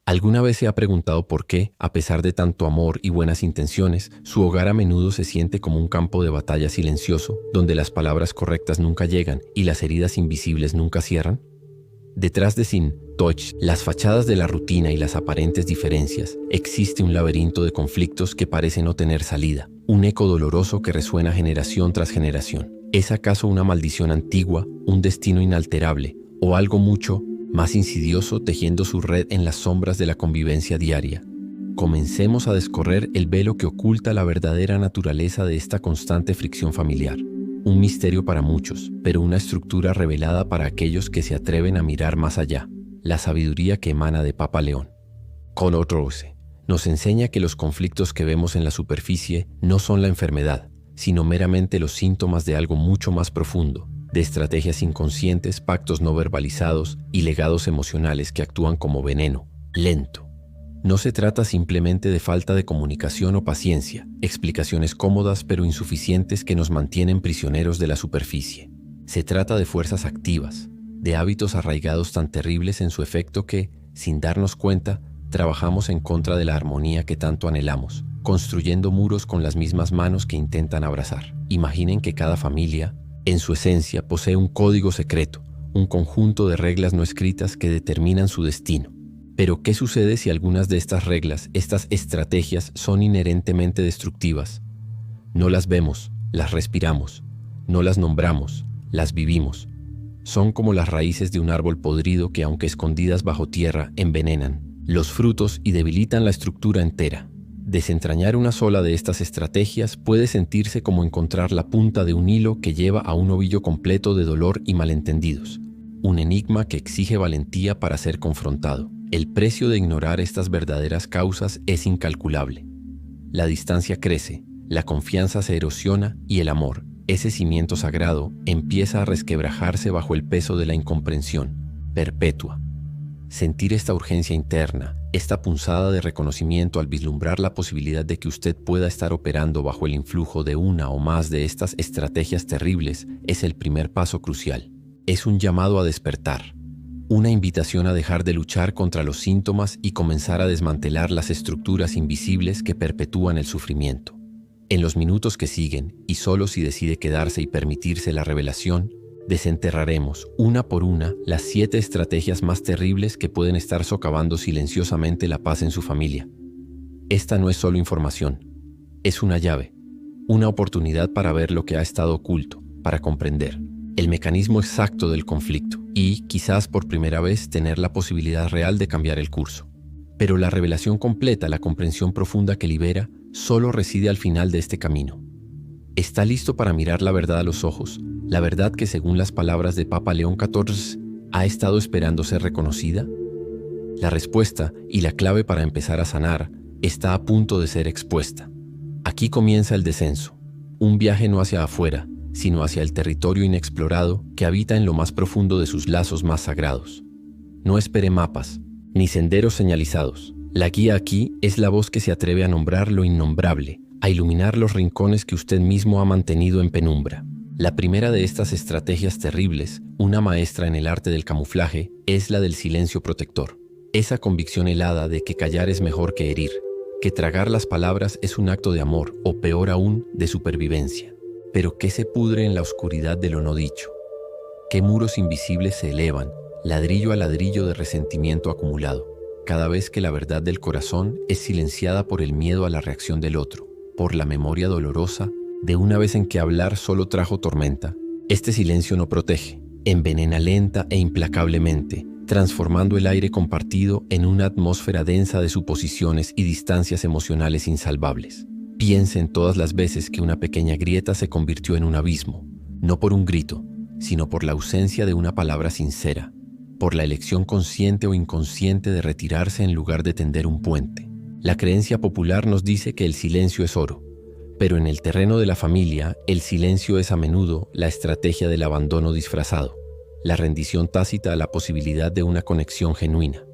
¿Alguna vez se ha preguntado por qué, a pesar de tanto amor y buenas intenciones, su hogar a menudo se siente como un campo de batalla silencioso, donde las palabras correctas nunca llegan y las heridas invisibles nunca cierran? Detrás de Sin Touch, las fachadas de la rutina y las aparentes diferencias, existe un laberinto de conflictos que parece no tener salida, un eco doloroso que resuena generación tras generación. ¿Es acaso una maldición antigua, un destino inalterable o algo mucho más insidioso tejiendo su red en las sombras de la convivencia diaria? Comencemos a descorrer el velo que oculta la verdadera naturaleza de esta constante fricción familiar. Un misterio para muchos, pero una estructura revelada para aquellos que se atreven a mirar más allá. La sabiduría que emana de Papa León. Conor Rose nos enseña que los conflictos que vemos en la superficie no son la enfermedad, sino meramente los síntomas de algo mucho más profundo, de estrategias inconscientes, pactos no verbalizados y legados emocionales que actúan como veneno, lento. No se trata simplemente de falta de comunicación o paciencia, explicaciones cómodas pero insuficientes que nos mantienen prisioneros de la superficie. Se trata de fuerzas activas, de hábitos arraigados tan terribles en su efecto que, sin darnos cuenta, trabajamos en contra de la armonía que tanto anhelamos, construyendo muros con las mismas manos que intentan abrazar. Imaginen que cada familia, en su esencia, posee un código secreto, un conjunto de reglas no escritas que determinan su destino. Pero, ¿qué sucede si algunas de estas reglas, estas estrategias, son inherentemente destructivas? No las vemos, las respiramos, no las nombramos, las vivimos. Son como las raíces de un árbol podrido que, aunque escondidas bajo tierra, envenenan los frutos y debilitan la estructura entera. Desentrañar una sola de estas estrategias puede sentirse como encontrar la punta de un hilo que lleva a un ovillo completo de dolor y malentendidos. Un enigma que exige valentía para ser confrontado. El precio de ignorar estas verdaderas causas es incalculable. La distancia crece, la confianza se erosiona y el amor, ese cimiento sagrado, empieza a resquebrajarse bajo el peso de la incomprensión perpetua. Sentir esta urgencia interna, esta punzada de reconocimiento al vislumbrar la posibilidad de que usted pueda estar operando bajo el influjo de una o más de estas estrategias terribles, es el primer paso crucial. Es un llamado a despertar. Una invitación a dejar de luchar contra los síntomas y comenzar a desmantelar las estructuras invisibles que perpetúan el sufrimiento. En los minutos que siguen, y solo si decide quedarse y permitirse la revelación, desenterraremos, una por una, las 7 estrategias más terribles que pueden estar socavando silenciosamente la paz en su familia. Esta no es solo información, es una llave, una oportunidad para ver lo que ha estado oculto, para comprender el mecanismo exacto del conflicto y, quizás por primera vez, tener la posibilidad real de cambiar el curso. Pero la revelación completa, la comprensión profunda que libera, solo reside al final de este camino. ¿Está listo para mirar la verdad a los ojos? La verdad que, según las palabras de Papa León XIV, ha estado esperando ser reconocida. La respuesta y la clave para empezar a sanar está a punto de ser expuesta. Aquí comienza el descenso, un viaje no hacia afuera, sino hacia el territorio inexplorado que habita en lo más profundo de sus lazos más sagrados. No espere mapas, ni senderos señalizados. La guía aquí es la voz que se atreve a nombrar lo innombrable, a iluminar los rincones que usted mismo ha mantenido en penumbra. La primera de estas estrategias terribles, una maestra en el arte del camuflaje, es la del silencio protector. Esa convicción helada de que callar es mejor que herir, que tragar las palabras es un acto de amor, o peor aún, de supervivencia. Pero ¿qué se pudre en la oscuridad de lo no dicho? ¿Qué muros invisibles se elevan, ladrillo a ladrillo de resentimiento acumulado, cada vez que la verdad del corazón es silenciada por el miedo a la reacción del otro, por la memoria dolorosa de una vez en que hablar solo trajo tormenta? Este silencio no protege, envenena lenta e implacablemente, transformando el aire compartido en una atmósfera densa de suposiciones y distancias emocionales insalvables. Piense en todas las veces que una pequeña grieta se convirtió en un abismo, no por un grito, sino por la ausencia de una palabra sincera, por la elección consciente o inconsciente de retirarse en lugar de tender un puente. La creencia popular nos dice que el silencio es oro, pero en el terreno de la familia, el silencio es a menudo la estrategia del abandono disfrazado, la rendición tácita a la posibilidad de una conexión genuina.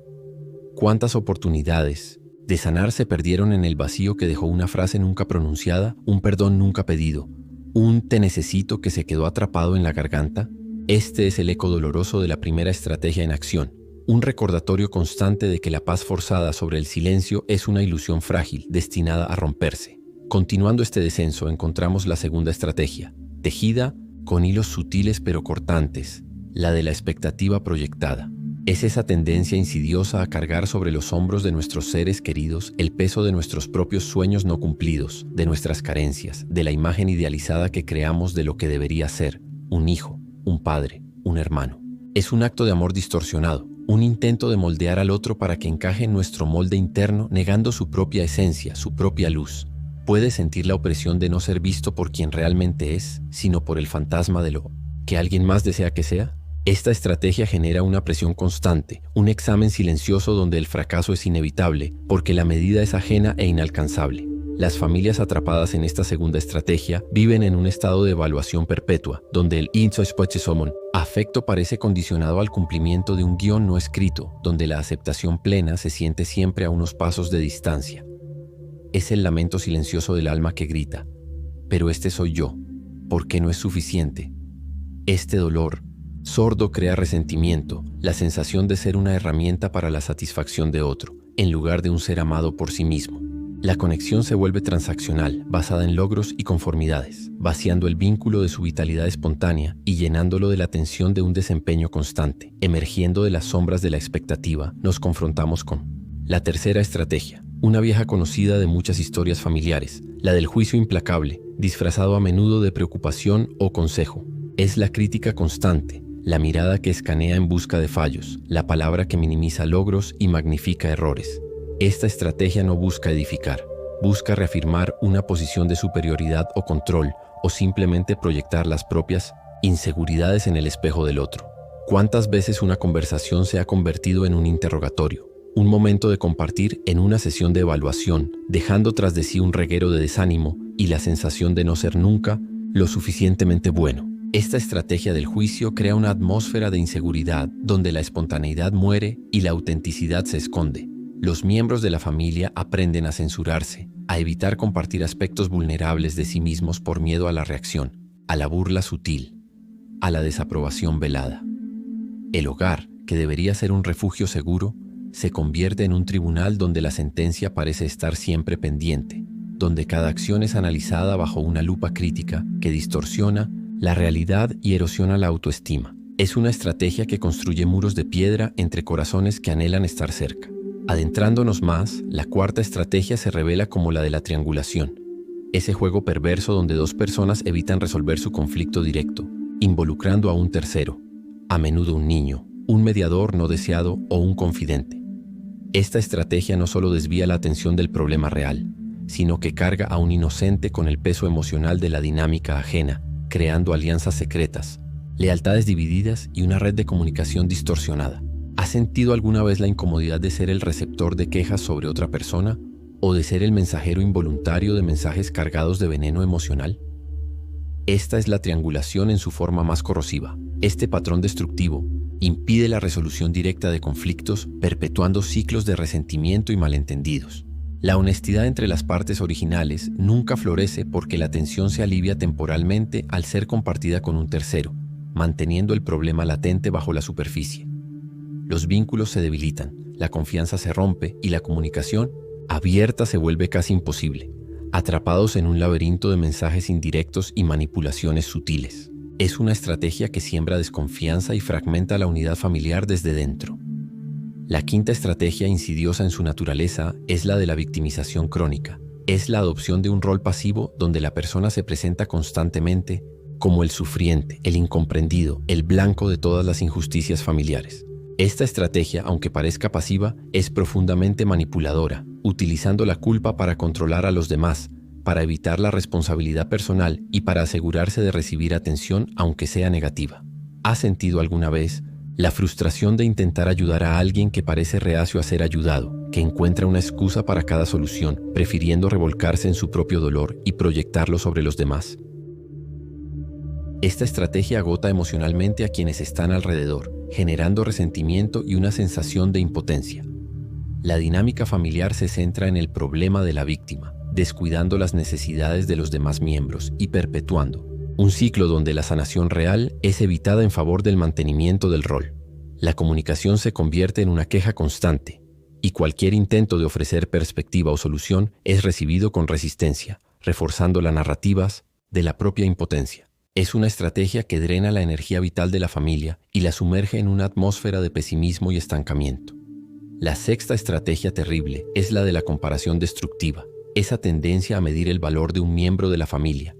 ¿Cuántas oportunidades de sanar se perdieron en el vacío que dejó una frase nunca pronunciada, un perdón nunca pedido, un te necesito que se quedó atrapado en la garganta? Este es el eco doloroso de la primera estrategia en acción, un recordatorio constante de que la paz forzada sobre el silencio es una ilusión frágil, destinada a romperse. Continuando este descenso, encontramos la segunda estrategia, tejida con hilos sutiles pero cortantes, la de la expectativa proyectada. Es esa tendencia insidiosa a cargar sobre los hombros de nuestros seres queridos el peso de nuestros propios sueños no cumplidos, de nuestras carencias, de la imagen idealizada que creamos de lo que debería ser un hijo, un padre, un hermano. Es un acto de amor distorsionado, un intento de moldear al otro para que encaje en nuestro molde interno, negando su propia esencia, su propia luz. Puede sentir la opresión de no ser visto por quien realmente es, sino por el fantasma de lo que alguien más desea que sea. Esta estrategia genera una presión constante, un examen silencioso donde el fracaso es inevitable, porque la medida es ajena e inalcanzable. Las familias atrapadas en esta segunda estrategia viven en un estado de evaluación perpetua, donde el afecto parece condicionado al cumplimiento de un guión no escrito, donde la aceptación plena se siente siempre a unos pasos de distancia. Es el lamento silencioso del alma que grita, pero este soy yo, ¿por qué no es suficiente? Este dolor sordo crea resentimiento, la sensación de ser una herramienta para la satisfacción de otro, en lugar de un ser amado por sí mismo. La conexión se vuelve transaccional, basada en logros y conformidades, vaciando el vínculo de su vitalidad espontánea y llenándolo de la tensión de un desempeño constante. Emergiendo de las sombras de la expectativa, nos confrontamos con la tercera estrategia, una vieja conocida de muchas historias familiares, la del juicio implacable, disfrazado a menudo de preocupación o consejo. Es la crítica constante, la mirada que escanea en busca de fallos, la palabra que minimiza logros y magnifica errores. Esta estrategia no busca edificar, busca reafirmar una posición de superioridad o control, o simplemente proyectar las propias inseguridades en el espejo del otro. ¿Cuántas veces una conversación se ha convertido en un interrogatorio, un momento de compartir en una sesión de evaluación, dejando tras de sí un reguero de desánimo y la sensación de no ser nunca lo suficientemente bueno? Esta estrategia del juicio crea una atmósfera de inseguridad donde la espontaneidad muere y la autenticidad se esconde. Los miembros de la familia aprenden a censurarse, a evitar compartir aspectos vulnerables de sí mismos por miedo a la reacción, a la burla sutil, a la desaprobación velada. El hogar, que debería ser un refugio seguro, se convierte en un tribunal donde la sentencia parece estar siempre pendiente, donde cada acción es analizada bajo una lupa crítica que distorsiona la realidad y erosiona la autoestima. Es una estrategia que construye muros de piedra entre corazones que anhelan estar cerca. Adentrándonos más, la cuarta estrategia se revela como la de la triangulación, ese juego perverso donde dos personas evitan resolver su conflicto directo, involucrando a un tercero, a menudo un niño, un mediador no deseado o un confidente. Esta estrategia no solo desvía la atención del problema real, sino que carga a un inocente con el peso emocional de la dinámica ajena, creando alianzas secretas, lealtades divididas y una red de comunicación distorsionada. ¿Has sentido alguna vez la incomodidad de ser el receptor de quejas sobre otra persona o de ser el mensajero involuntario de mensajes cargados de veneno emocional? Esta es la triangulación en su forma más corrosiva. Este patrón destructivo impide la resolución directa de conflictos, perpetuando ciclos de resentimiento y malentendidos. La honestidad entre las partes originales nunca florece porque la tensión se alivia temporalmente al ser compartida con un tercero, manteniendo el problema latente bajo la superficie. Los vínculos se debilitan, la confianza se rompe y la comunicación abierta se vuelve casi imposible, atrapados en un laberinto de mensajes indirectos y manipulaciones sutiles. Es una estrategia que siembra desconfianza y fragmenta la unidad familiar desde dentro. La quinta estrategia insidiosa en su naturaleza es la de la victimización crónica. Es la adopción de un rol pasivo donde la persona se presenta constantemente como el sufriente, el incomprendido, el blanco de todas las injusticias familiares. Esta estrategia, aunque parezca pasiva, es profundamente manipuladora, utilizando la culpa para controlar a los demás, para evitar la responsabilidad personal y para asegurarse de recibir atención aunque sea negativa. ¿Has sentido alguna vez la frustración de intentar ayudar a alguien que parece reacio a ser ayudado, que encuentra una excusa para cada solución, prefiriendo revolcarse en su propio dolor y proyectarlo sobre los demás? Esta estrategia agota emocionalmente a quienes están alrededor, generando resentimiento y una sensación de impotencia. La dinámica familiar se centra en el problema de la víctima, descuidando las necesidades de los demás miembros y perpetuando un ciclo donde la sanación real es evitada en favor del mantenimiento del rol. La comunicación se convierte en una queja constante, y cualquier intento de ofrecer perspectiva o solución es recibido con resistencia, reforzando las narrativas de la propia impotencia. Es una estrategia que drena la energía vital de la familia y la sumerge en una atmósfera de pesimismo y estancamiento. La sexta estrategia terrible es la de la comparación destructiva, esa tendencia a medir el valor de un miembro de la familia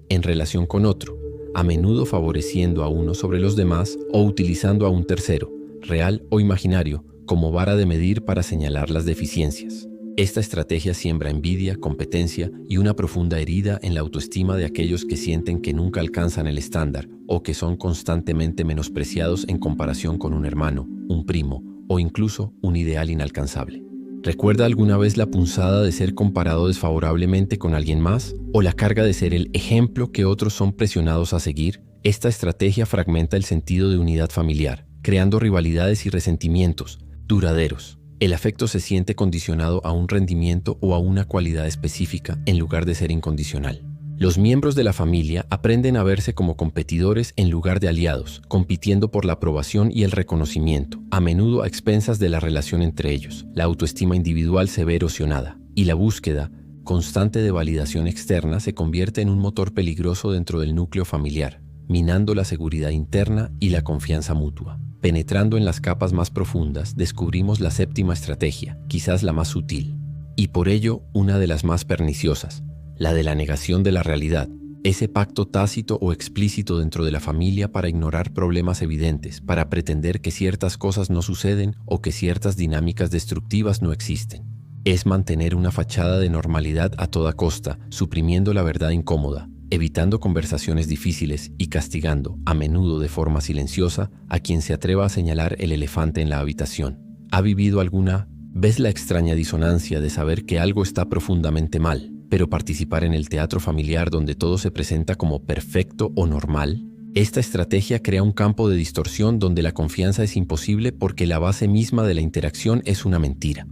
en relación con otro, a menudo favoreciendo a uno sobre los demás o utilizando a un tercero, real o imaginario, como vara de medir para señalar las deficiencias. Esta estrategia siembra envidia, competencia y una profunda herida en la autoestima de aquellos que sienten que nunca alcanzan el estándar o que son constantemente menospreciados en comparación con un hermano, un primo o incluso un ideal inalcanzable. ¿Recuerda alguna vez la punzada de ser comparado desfavorablemente con alguien más o la carga de ser el ejemplo que otros son presionados a seguir? Esta estrategia fragmenta el sentido de unidad familiar, creando rivalidades y resentimientos duraderos. El afecto se siente condicionado a un rendimiento o a una cualidad específica en lugar de ser incondicional. Los miembros de la familia aprenden a verse como competidores en lugar de aliados, compitiendo por la aprobación y el reconocimiento, a menudo a expensas de la relación entre ellos. La autoestima individual se ve erosionada, y la búsqueda constante de validación externa se convierte en un motor peligroso dentro del núcleo familiar, minando la seguridad interna y la confianza mutua. Penetrando en las capas más profundas, descubrimos la séptima estrategia, quizás la más sutil, y por ello una de las más perniciosas, la de la negación de la realidad, ese pacto tácito o explícito dentro de la familia para ignorar problemas evidentes, para pretender que ciertas cosas no suceden o que ciertas dinámicas destructivas no existen. Es mantener una fachada de normalidad a toda costa, suprimiendo la verdad incómoda, evitando conversaciones difíciles y castigando, a menudo de forma silenciosa, a quien se atreva a señalar el elefante en la habitación. ¿Ha vivido alguna vez la extraña disonancia de saber que algo está profundamente mal, pero participar en el teatro familiar donde todo se presenta como perfecto o normal? Esta estrategia crea un campo de distorsión donde la confianza es imposible porque la base misma de la interacción es una mentira.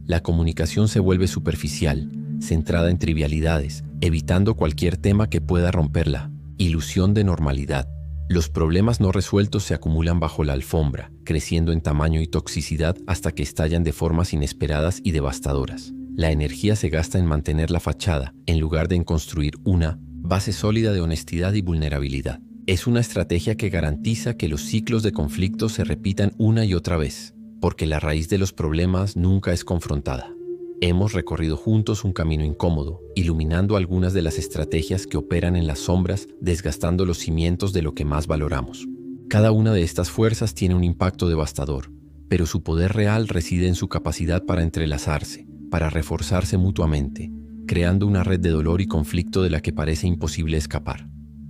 La comunicación se vuelve superficial, centrada en trivialidades, evitando cualquier tema que pueda romper la ilusión de normalidad. Los problemas no resueltos se acumulan bajo la alfombra, creciendo en tamaño y toxicidad hasta que estallan de formas inesperadas y devastadoras. La energía se gasta en mantener la fachada, en lugar de en construir una base sólida de honestidad y vulnerabilidad. Es una estrategia que garantiza que los ciclos de conflicto se repitan una y otra vez, porque la raíz de los problemas nunca es confrontada. Hemos recorrido juntos un camino incómodo, iluminando algunas de las estrategias que operan en las sombras, desgastando los cimientos de lo que más valoramos. Cada una de estas fuerzas tiene un impacto devastador, pero su poder real reside en su capacidad para entrelazarse, para reforzarse mutuamente, creando una red de dolor y conflicto de la que parece imposible escapar.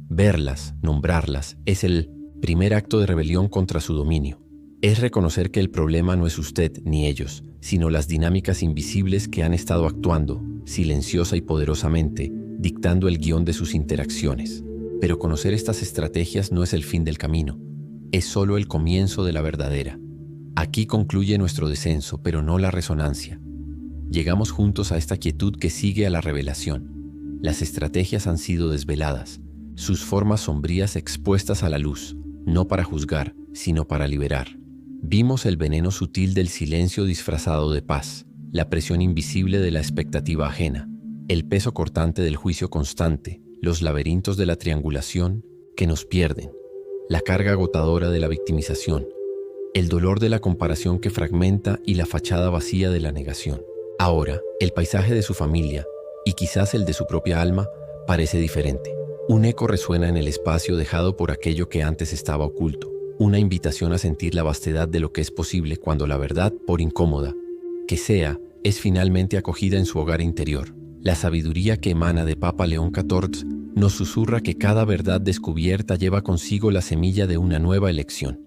Verlas, nombrarlas, es el primer acto de rebelión contra su dominio. Es reconocer que el problema no es usted ni ellos, sino las dinámicas invisibles que han estado actuando, silenciosa y poderosamente, dictando el guión de sus interacciones. Pero conocer estas estrategias no es el fin del camino, es solo el comienzo de la verdadera. Aquí concluye nuestro descenso, pero no la resonancia. Llegamos juntos a esta quietud que sigue a la revelación. Las estrategias han sido desveladas, sus formas sombrías expuestas a la luz, no para juzgar, sino para liberar. Vimos el veneno sutil del silencio disfrazado de paz, la presión invisible de la expectativa ajena, el peso cortante del juicio constante, los laberintos de la triangulación que nos pierden, la carga agotadora de la victimización, el dolor de la comparación que fragmenta y la fachada vacía de la negación. Ahora, el paisaje de su familia, y quizás el de su propia alma, parece diferente. Un eco resuena en el espacio dejado por aquello que antes estaba oculto. Una invitación a sentir la vastedad de lo que es posible cuando la verdad, por incómoda que sea, es finalmente acogida en su hogar interior. La sabiduría que emana de Papa León XIV nos susurra que cada verdad descubierta lleva consigo la semilla de una nueva elección.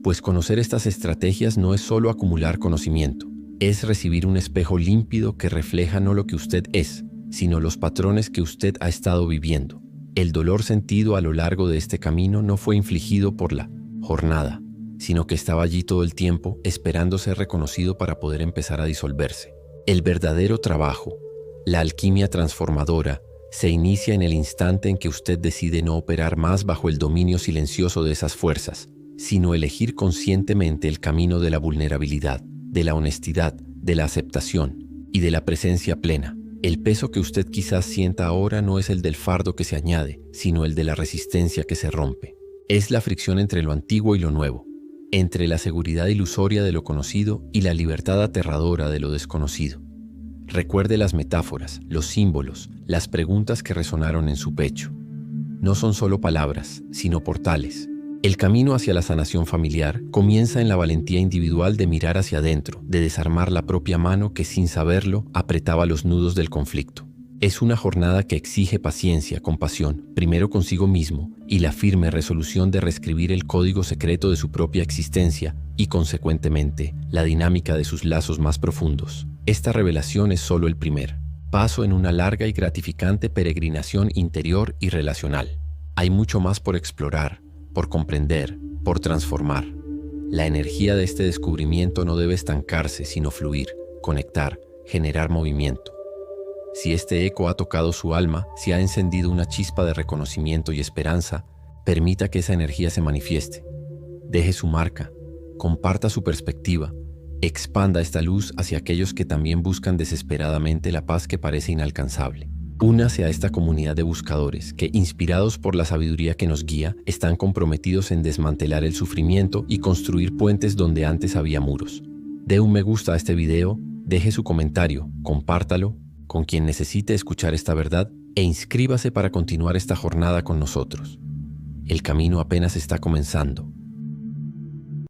Pues conocer estas estrategias no es solo acumular conocimiento, es recibir un espejo límpido que refleja no lo que usted es, sino los patrones que usted ha estado viviendo. El dolor sentido a lo largo de este camino no fue infligido por la jornada, sino que estaba allí todo el tiempo esperando ser reconocido para poder empezar a disolverse. El verdadero trabajo, la alquimia transformadora, se inicia en el instante en que usted decide no operar más bajo el dominio silencioso de esas fuerzas, sino elegir conscientemente el camino de la vulnerabilidad, de la honestidad, de la aceptación y de la presencia plena. El peso que usted quizás sienta ahora no es el del fardo que se añade, sino el de la resistencia que se rompe. Es la fricción entre lo antiguo y lo nuevo, entre la seguridad ilusoria de lo conocido y la libertad aterradora de lo desconocido. Recuerde las metáforas, los símbolos, las preguntas que resonaron en su pecho. No son solo palabras, sino portales. El camino hacia la sanación familiar comienza en la valentía individual de mirar hacia adentro, de desarmar la propia mano que sin saberlo apretaba los nudos del conflicto. Es una jornada que exige paciencia, compasión, primero consigo mismo y la firme resolución de reescribir el código secreto de su propia existencia y, consecuentemente, la dinámica de sus lazos más profundos. Esta revelación es solo el primer paso en una larga y gratificante peregrinación interior y relacional. Hay mucho más por explorar, por comprender, por transformar. La energía de este descubrimiento no debe estancarse, sino fluir, conectar, generar movimiento. Si este eco ha tocado su alma, si ha encendido una chispa de reconocimiento y esperanza, permita que esa energía se manifieste. Deje su marca, comparta su perspectiva, expanda esta luz hacia aquellos que también buscan desesperadamente la paz que parece inalcanzable. Únase a esta comunidad de buscadores que, inspirados por la sabiduría que nos guía, están comprometidos en desmantelar el sufrimiento y construir puentes donde antes había muros. Dé un me gusta a este video, deje su comentario, compártalo con quien necesite escuchar esta verdad e inscríbase para continuar esta jornada con nosotros. El camino apenas está comenzando.